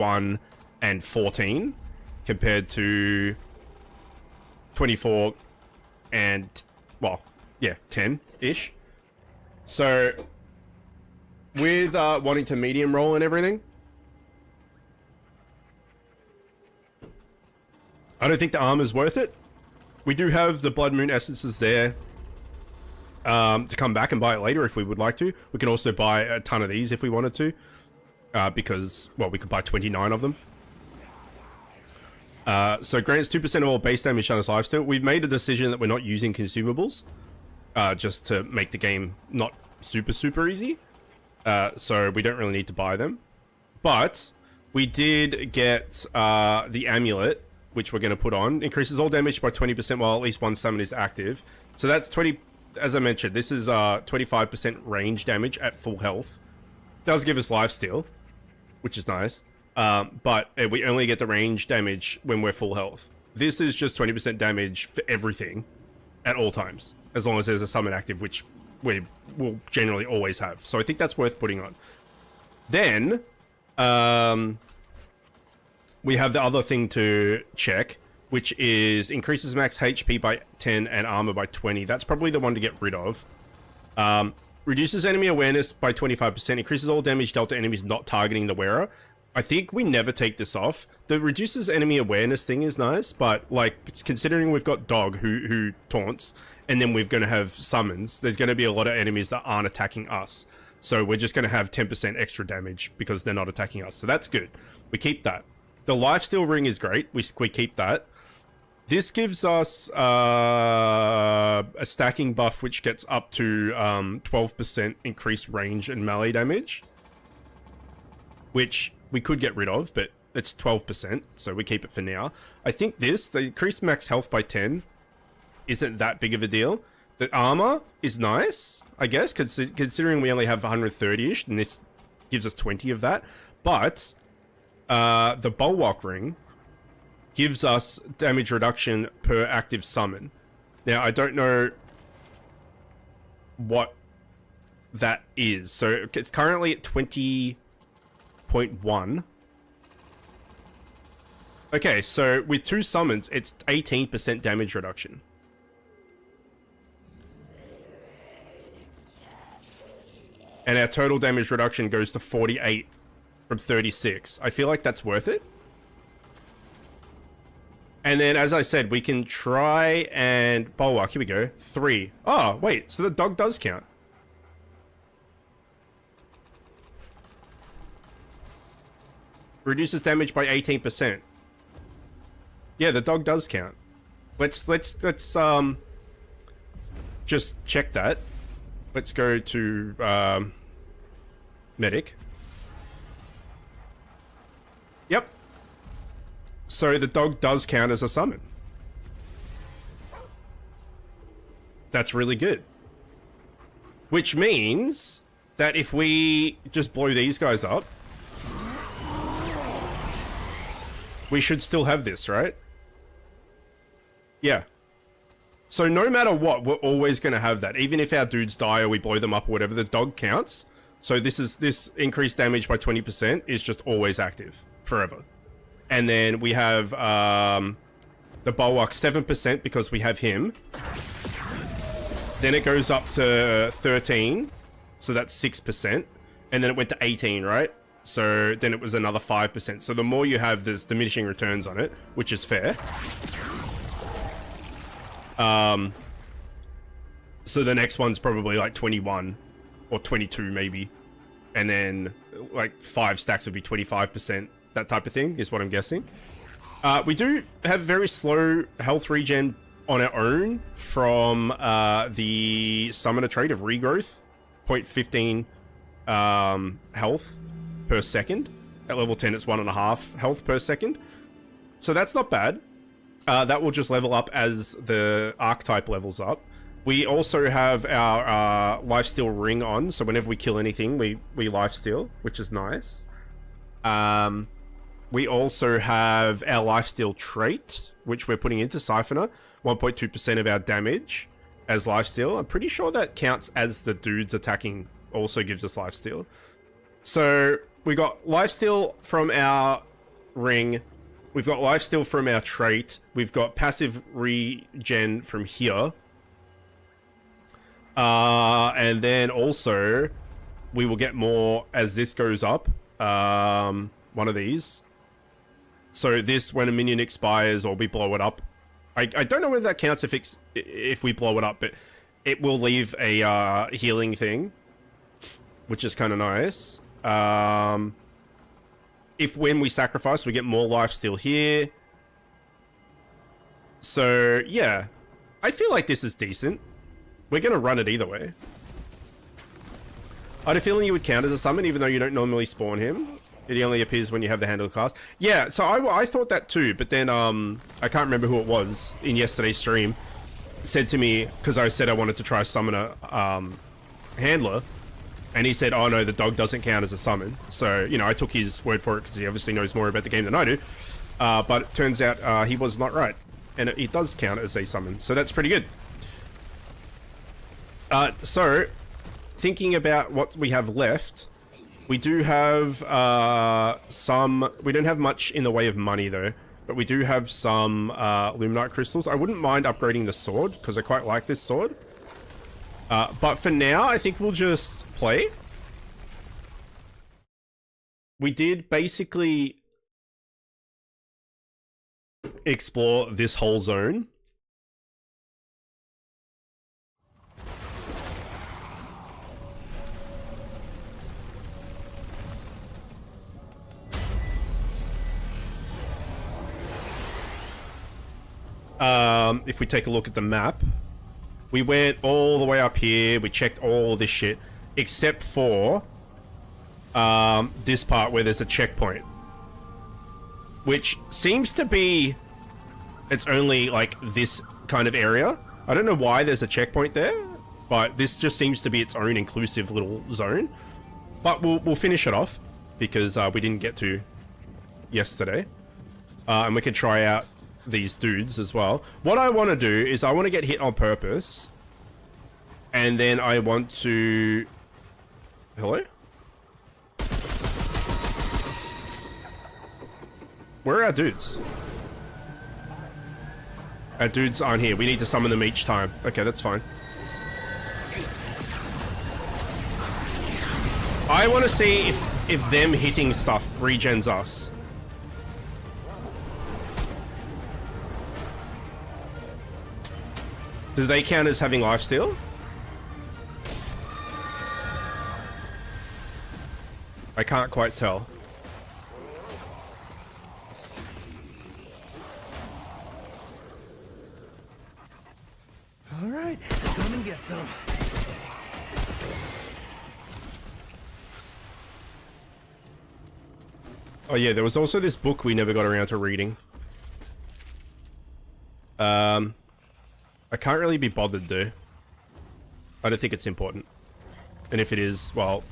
1 and 14 compared to 24 and, well, yeah, 10-ish. So with wanting to medium roll and everything, I don't think the armor's worth it. We do have the Blood Moon essences there to come back and buy it later if we would like to. We can also buy a ton of these if we wanted to, because, well, we could buy 29 of them. So grants 2% of all base damage on his lifesteal. We've made a decision that we're not using consumables, just to make the game not super easy. So we don't really need to buy them. But we did get the amulet, which we're going to put on. Increases all damage by 20% while at least one summon is active. So that's 20, as I mentioned, this is 25% range damage at full health. Does give us lifesteal, which is nice. But we only get the range damage when we're full health. This is just 20% damage for everything at all times, as long as there's a summon active, which we will generally always have. So I think that's worth putting on. Then, we have the other thing to check, which is increases max HP by 10 and armor by 20. That's probably the one to get rid of. Reduces enemy awareness by 25%. Increases all damage dealt to enemies not targeting the wearer. I think we never take this off. The reduces enemy awareness thing is nice, but like considering we've got Dog who taunts, and then we're going to have summons, there's going to be a lot of enemies that aren't attacking us. So we're just going to have 10% extra damage because they're not attacking us. So that's good. We keep that. The lifesteal ring is great. We keep that. This gives us a stacking buff which gets up to 12% increased range and melee damage, which we could get rid of, but it's 12%, so we keep it for now. I think the increased max health by 10 isn't that big of a deal. The armor is nice, I guess, considering we only have 130-ish, and this gives us 20 of that. But the bulwark ring gives us damage reduction per active summon. Now, I don't know what that is. So it's currently at 20.1. Okay, so with 2 summons, it's 18% damage reduction. And our total damage reduction goes to 48 from 36. I feel like that's worth it. And then, as I said, we can try and... Bulwark, here we go. 3. Oh, wait, so the Dog does count. Reduces damage by 18%. Yeah, the Dog does count. Let's just check that. Let's go to medic. Yep. So the Dog does count as a summon. That's really good. Which means that if we just blow these guys up, we should still have this, right? Yeah. So no matter what, we're always going to have that. Even if our dudes die or we blow them up or whatever, the Dog counts. So this increased damage by 20% is just always active forever. And then we have the Bulwark 7% because we have him. Then it goes up to 13. So that's 6%. And then it went to 18, right? So then it was another 5%. So the more you have, there's diminishing returns on it, which is fair. So the next one's probably like 21 or 22 maybe. And then like 5 stacks would be 25%. That type of thing is what I'm guessing. We do have very slow health regen on our own from the summoner trait of regrowth. 0.15 health per second. At level 10, it's 1.5 health per second. So that's not bad. That will just level up as the archetype levels up. We also have our lifesteal ring on, so whenever we kill anything, we lifesteal, which is nice. We also have our lifesteal trait, which we're putting into Siphoner. 1.2% of our damage as lifesteal. I'm pretty sure that counts as the dudes attacking also gives us lifesteal. So we got lifesteal from our ring. We've got lifesteal from our trait. We've got passive regen from here. And then also, we will get more as this goes up. One of these. So this, when a minion expires or we blow it up, I don't know whether that counts if we blow it up, but it will leave a healing thing, which is kind of nice. If when we sacrifice, we get more life still here. So, yeah. I feel like this is decent. We're going to run it either way. I had a feeling you would count as a summon, even though you don't normally spawn him. It only appears when you have the handle cast. Yeah, so I thought that too, but then, I can't remember who it was in yesterday's stream, said to me, because I said I wanted to try summon a, handler. And he said, oh no, the dog doesn't count as a summon. So, you know, I took his word for it because he obviously knows more about the game than I do. But it turns out he was not right. And it does count as a summon. So that's pretty good. So, thinking about what we have left, we do have some... We don't have much in the way of money though. But we do have some Luminite crystals. I wouldn't mind upgrading the sword because I quite like this sword. But for now, I think we'll just play. We did basically explore this whole zone. If we take a look at the map, we went all the way up here, we checked all this shit, except for this part where there's a checkpoint. Which seems to be... It's only, like, this kind of area. I don't know why there's a checkpoint there, but this just seems to be its own inclusive little zone. But we'll finish it off, because we didn't get to yesterday. And we can try out these dudes as well. What I want to do is I want to get hit on purpose, and then I want to... Hello? Where are our dudes? Our dudes aren't here. We need to summon them each time. Okay, that's fine. I want to see if them hitting stuff regens us. Do they count as having lifesteal? I can't quite tell. All right, come and get some. Oh yeah, there was also this book we never got around to reading. I can't really be bothered though. I don't think it's important. And if it is, well,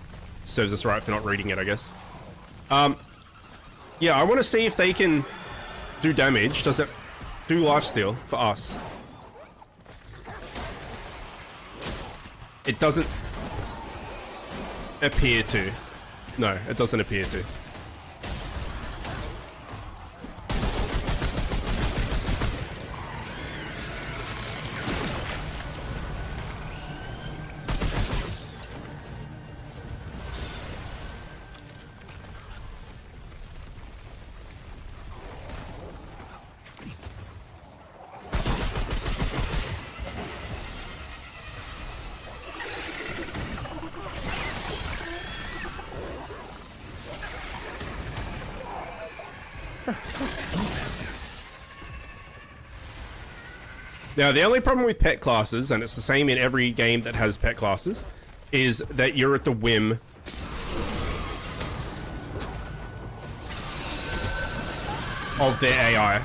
serves us right for not reading it, I guess. Yeah, I want to see if they can do damage. Does it do lifesteal for us? It doesn't appear to. No, it doesn't appear to. Now, the only problem with pet classes, and it's the same in every game that has pet classes, is that you're at the whim of their AI.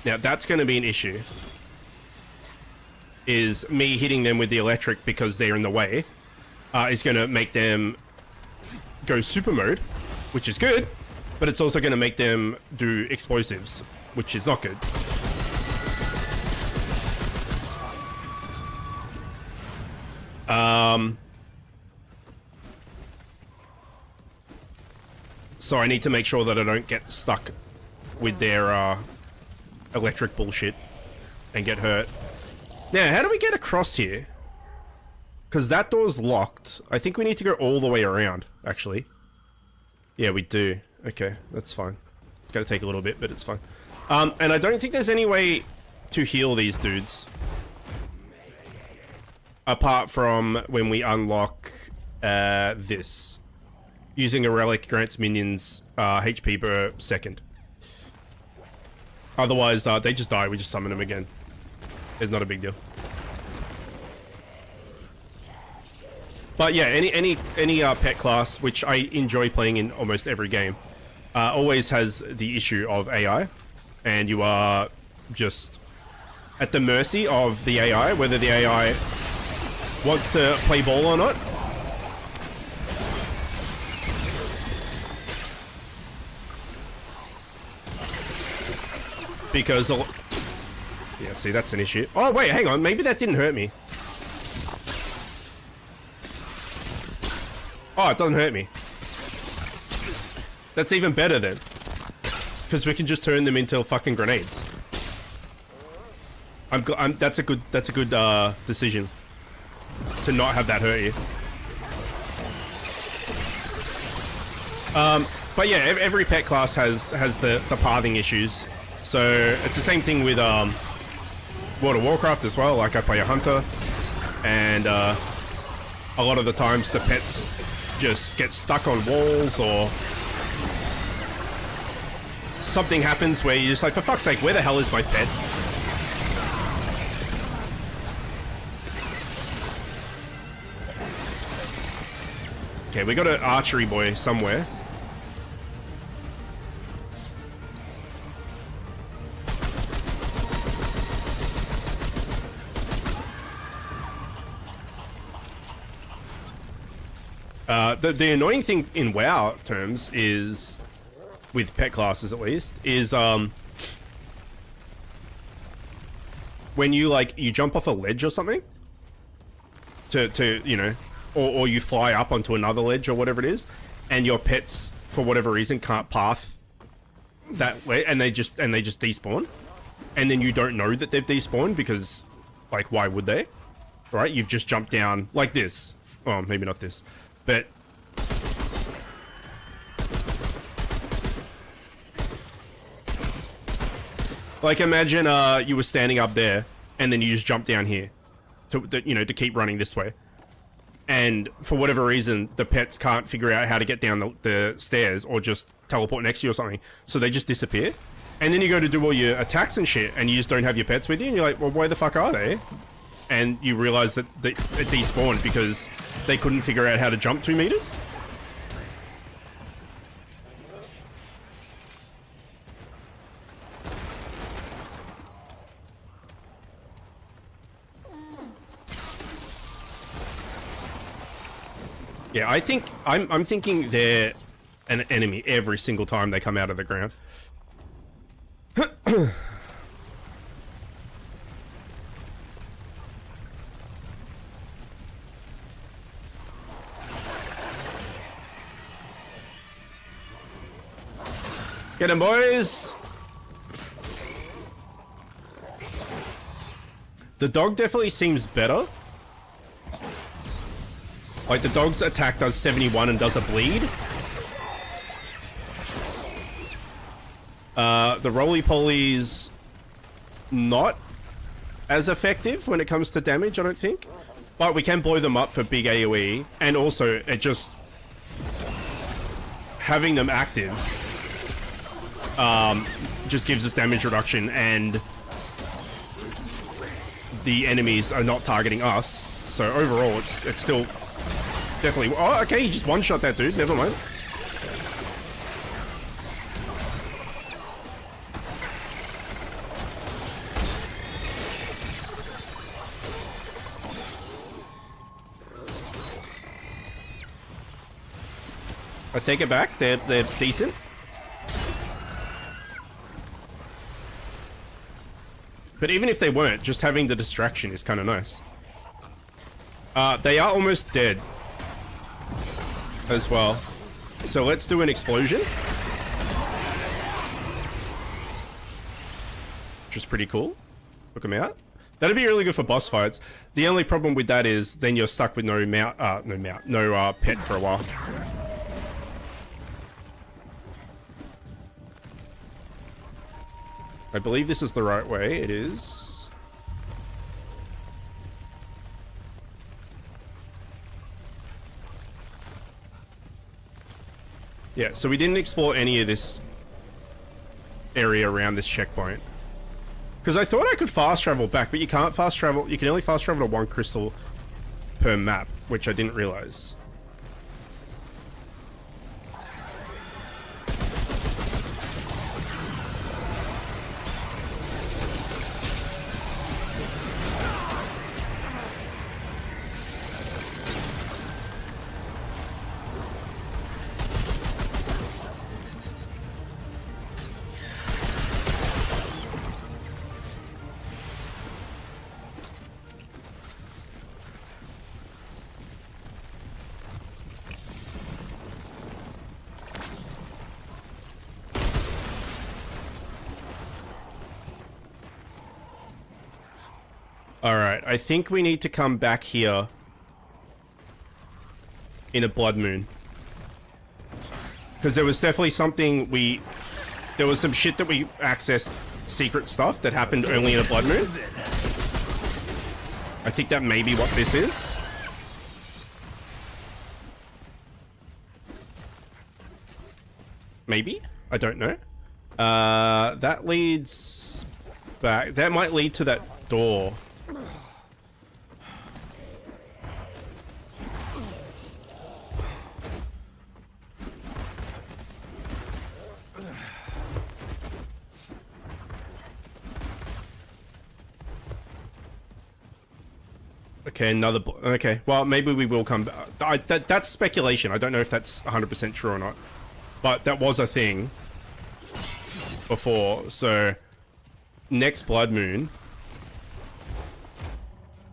Now, that's going to be an issue. Is me hitting them with the electric because they're in the way, is going to make them go super mode, which is good. But it's also going to make them do explosives, which is not good. So I need to make sure that I don't get stuck with their electric bullshit and get hurt. Now, how do we get across here? Because that door's locked. I think we need to go all the way around, actually. Yeah, we do. Okay, that's fine. It's gonna take a little bit, but it's fine. And I don't think there's any way to heal these dudes. Apart from when we unlock this. Using a relic grants minions HP per second. Otherwise, they just die. We just summon them again. It's not a big deal. But yeah, any pet class, which I enjoy playing in almost every game, always has the issue of AI, and you are just at the mercy of the AI, whether the AI wants to play ball or not. Because, yeah, see, that's an issue. Oh, wait, hang on. Maybe that didn't hurt me. Oh, it doesn't hurt me. That's even better then. Because we can just turn them into fucking grenades. That's a good decision. To not have that hurt you. But yeah, every pet class has the pathing issues. So it's the same thing with World of Warcraft as well. Like I play a hunter, and a lot of the times the pets just get stuck on walls or something happens where you're just like, for fuck's sake, where the hell is my pet? Okay, we got an archery boy somewhere. The annoying thing in WoW terms is, with pet classes at least, is when you jump off a ledge or something to you know, or you fly up onto another ledge or whatever it is, and your pets for whatever reason can't path that way, and they just despawn, and then you don't know that they've despawned because, like, why would they? Right? You've just jumped down like this. Oh, maybe not this, but like, imagine you were standing up there and then you just jump down here to keep running this way, and for whatever reason the pets can't figure out how to get down the stairs or just teleport next to you or something, so they just disappear, and then you go to do all your attacks and shit and you just don't have your pets with you, and you're like, well, where the fuck are they? And you realize that it despawned because they couldn't figure out how to jump 2 meters. Yeah, I think I'm thinking they're an enemy every single time they come out of the ground. Get him, boys! The dog definitely seems better. Like, the dog's attack does 71 and does a bleed. The roly-poly's not as effective when it comes to damage, I don't think. But we can blow them up for big AoE, and also, it just... having them active... just gives us damage reduction, and the enemies are not targeting us. So overall, it's still definitely... Oh, okay, he just one-shot that dude. Never mind. I take it back. They're decent. But even if they weren't, just having the distraction is kind of nice. They are almost dead as well. So let's do an explosion. Which is pretty cool. Look them out. That'd be really good for boss fights. The only problem with that is then you're stuck with no pet for a while. I believe this is the right way. It is. Yeah, so we didn't explore any of this area around this checkpoint. Because I thought I could fast travel back, but you can't fast travel. You can only fast travel to one crystal per map, which I didn't realize. Alright, I think we need to come back here in a blood moon. Because there was definitely something there was some shit that we accessed, secret stuff that happened only in a blood moon. I think that may be what this is. Maybe? I don't know. That leads back. That might lead to that door. Okay, another... Okay, well, maybe we will come back. That's speculation. I don't know if that's 100% true or not. But that was a thing before, so... Next blood moon...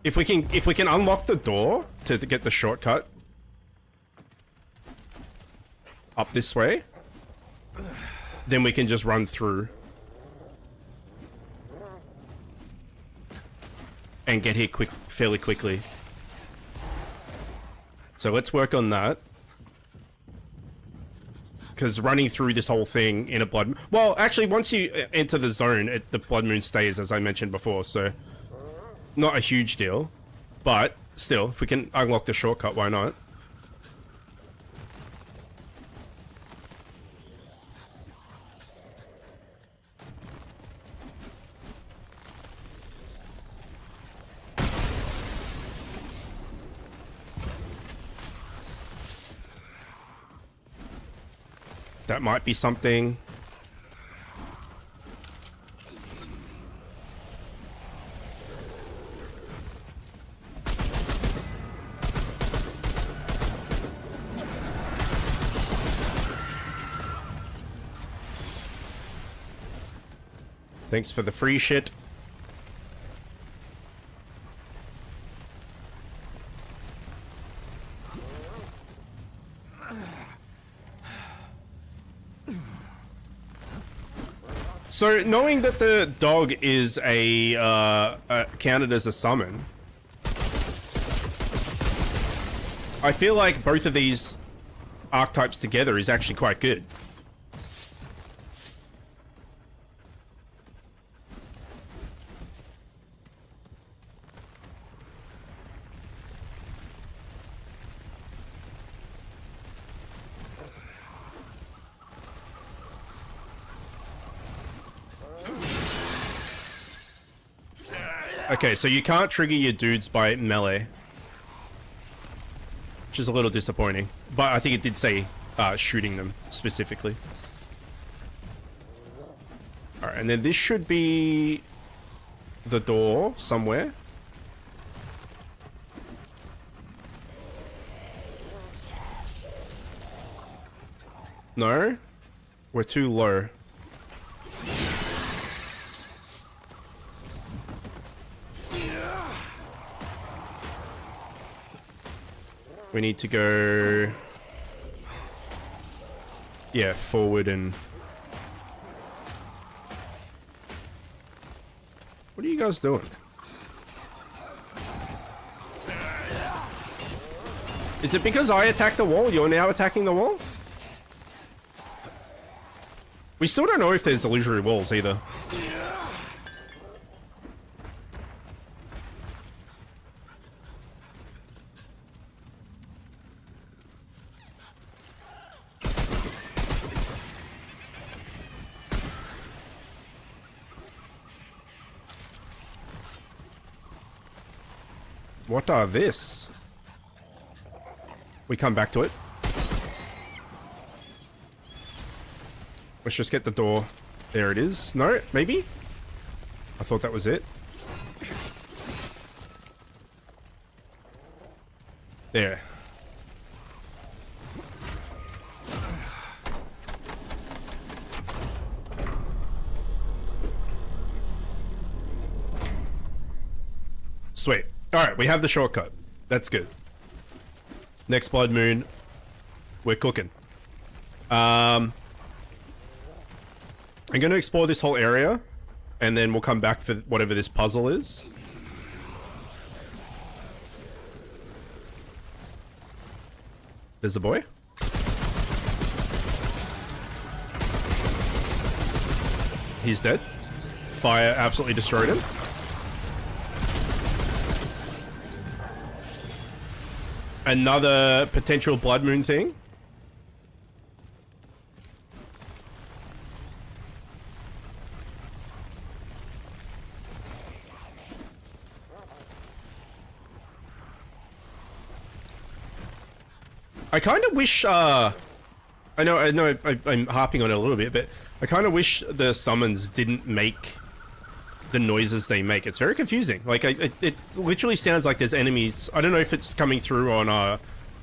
If we can unlock the door to get the shortcut... up this way... Then we can just run through. And get here fairly quickly. So let's work on that. Because running through this whole thing in a blood... Well, actually, once you enter the zone, the blood moon stays, as I mentioned before, so... Not a huge deal. But, still, if we can unlock the shortcut, why not? That might be something. Thanks for the free shit. So, knowing that the dog is counted as a summon, I feel like both of these archetypes together is actually quite good. Okay, so you can't trigger your dudes by melee. Which is a little disappointing. But I think it did say shooting them specifically. Alright, and then this should be the door somewhere. No? We're too low. We need to go... Yeah, forward and... What are you guys doing? Is it because I attacked the wall, you're now attacking the wall? We still don't know if there's illusory walls either. What are this? We come back to it. Let's just get the door. There it is. No, maybe? I thought that was it. There. Sweet. Alright, we have the shortcut. That's good. Next blood moon. We're cooking. I'm going to explore this whole area, and then we'll come back for whatever this puzzle is. There's a boy. He's dead. Fire absolutely destroyed him. Another potential blood moon thing. I kind of wish, I know I'm harping on it a little bit, but I kind of wish the summons didn't make the noises they make. It's very confusing. Like, it literally sounds like there's enemies. I don't know if it's coming through on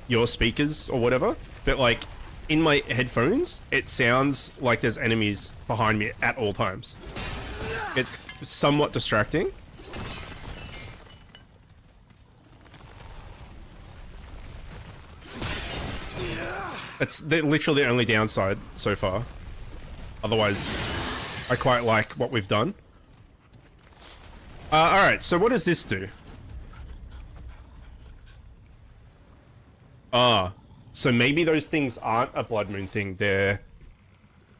your speakers or whatever, but like, in my headphones, it sounds like there's enemies behind me at all times. It's somewhat distracting. It's literally the only downside so far. Otherwise, I quite like what we've done. Alright, so what does this do? So maybe those things aren't a blood moon thing. They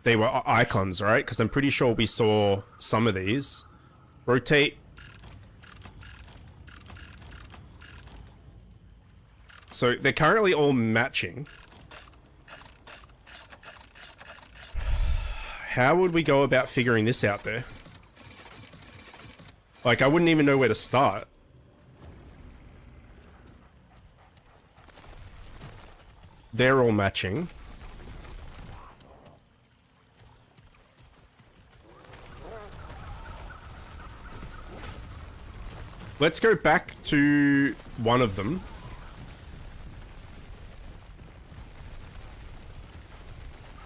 were icons, right? Because I'm pretty sure we saw some of these. Rotate. So they're currently all matching. How would we go about figuring this out there? Like, I wouldn't even know where to start. They're all matching. Let's go back to one of them.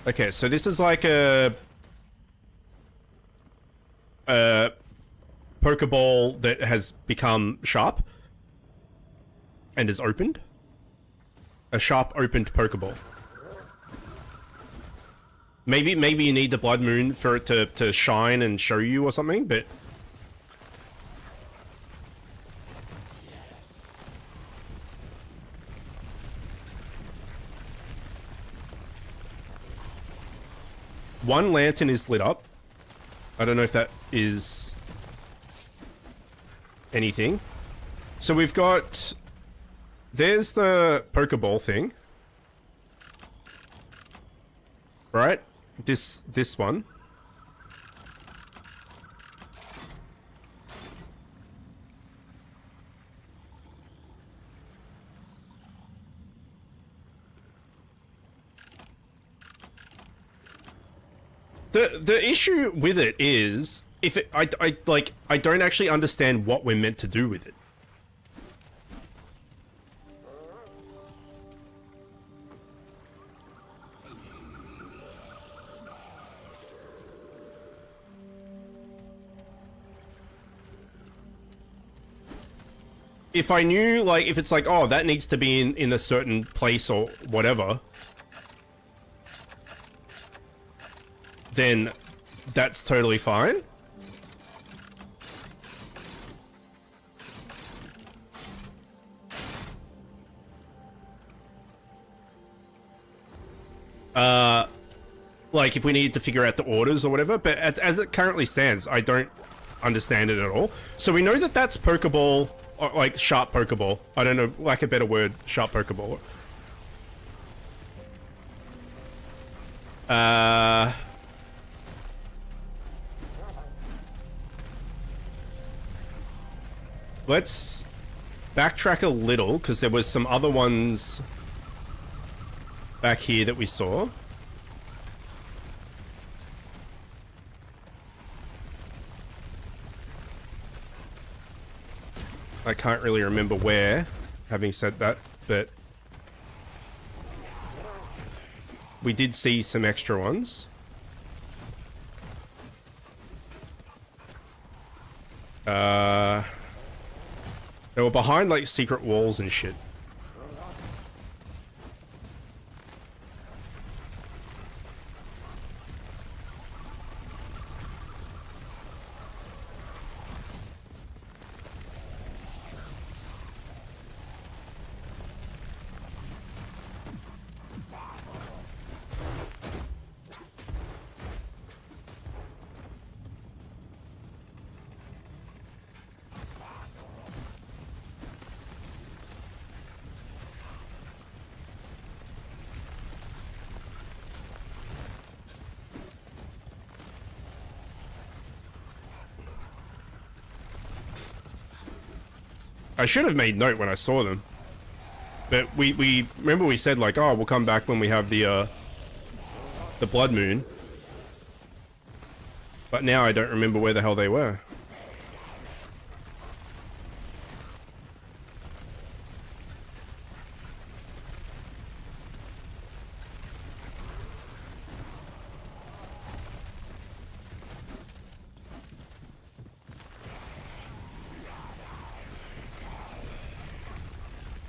Okay, so this is like a Pokeball that has become sharp and is opened. A sharp opened Pokeball. Maybe you need the blood moon for it to shine and show you or something, but one lantern is lit up. I don't know if that is anything. So we've got... There's the Pokeball thing. Right? This one. The issue with it is if it, I don't actually understand what we're meant to do with it. If I knew, like, if it's like, oh, that needs to be in a certain place or whatever. then that's totally fine. Like if we need to figure out the orders or whatever, but as it currently stands, I don't understand it at all. So we know that that's Pokeball, or like sharp Pokeball. I don't know, like a better word, sharp Pokeball. Let's backtrack a little, because there was some other ones back here that we saw. I can't really remember where, having said that, but we did see some extra ones. They were behind like secret walls and shit. I should have made note when I saw them, but we remember we said like, oh, we'll come back when we have the blood moon, but now I don't remember where the hell they were.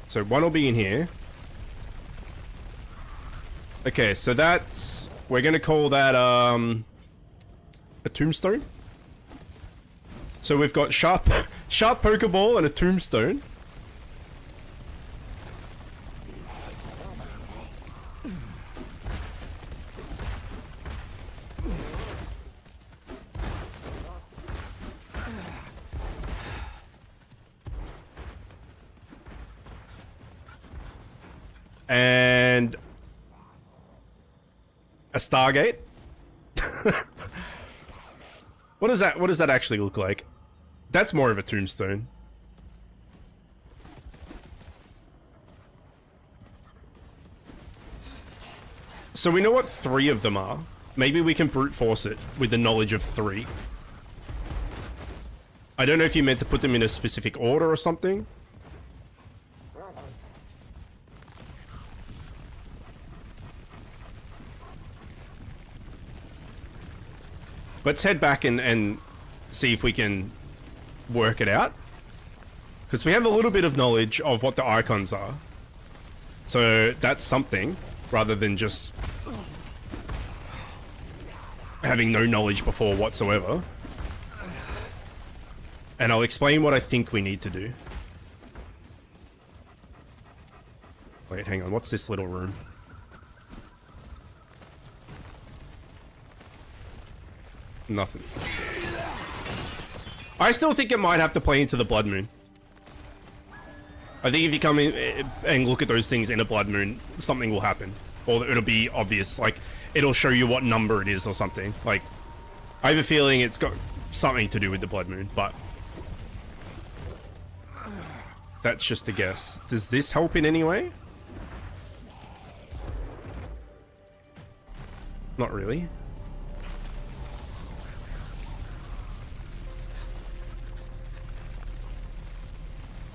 So one will be in here. Okay, so that's... we're gonna call that, a tombstone. So we've got sharp Pokeball and a tombstone. And a Stargate. What does that actually look like? That's more of a tombstone. So we know what 3 of them are. Maybe we can brute force it with the knowledge of 3. I don't know if you meant to put them in a specific order or something. Let's head back and see if we can work it out. Because we have a little bit of knowledge of what the icons are. So that's something, rather than just having no knowledge before whatsoever. And I'll explain what I think we need to do. Wait, hang on, what's this little room? Nothing. I still think it might have to play into the blood moon. I think if you come in and look at those things in a blood moon, something will happen. Or it'll be obvious, like, it'll show you what number it is or something. Like, I have a feeling it's got something to do with the blood moon, but that's just a guess. Does this help in any way? Not really.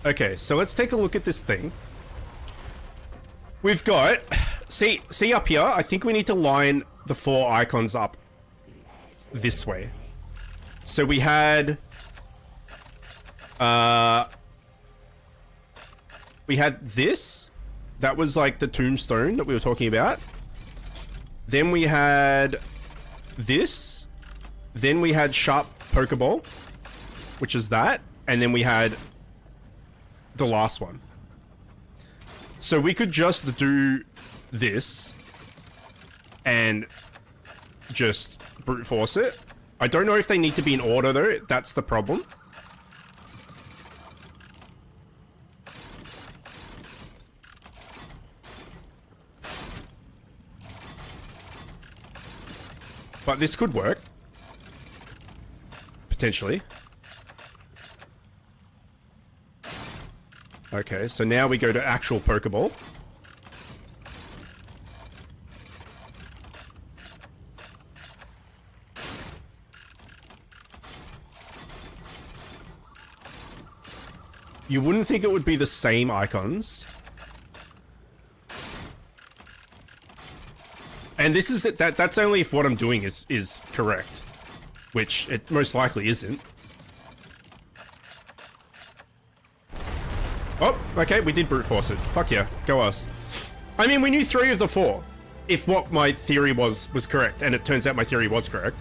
Okay, so let's take a look at this thing. We've got... See up here? I think we need to line the 4 icons up this way. So we had... we had this. That was like the tombstone that we were talking about. Then we had this. Then we had sharp Pokeball, which is that. And then we had the last one. So we could just do this and just brute force it. I don't know if they need to be in order though. That's the problem. But this could work. Potentially. Okay, so now we go to actual Pokeball. You wouldn't think it would be the same icons. And this is it. That's only if what I'm doing is correct, which it most likely isn't. Oh, okay, we did brute force it. Fuck yeah, go us. I mean, we knew 3 of the 4. If what my theory was correct, and it turns out my theory was correct.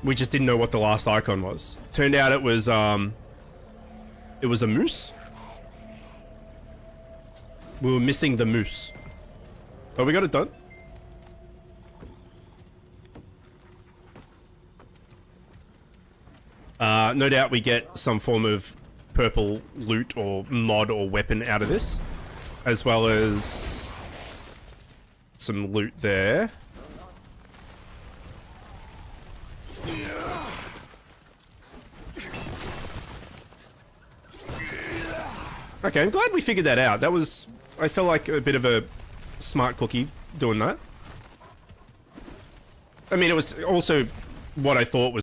We just didn't know what the last icon was. Turned out it was a moose. We were missing the moose. But we got it done. No doubt we get some form of purple loot or mod or weapon out of this, as well as some loot there. Okay, I'm glad we figured that out. That was... I felt like a bit of a smart cookie doing that. I mean, it was also what I thought was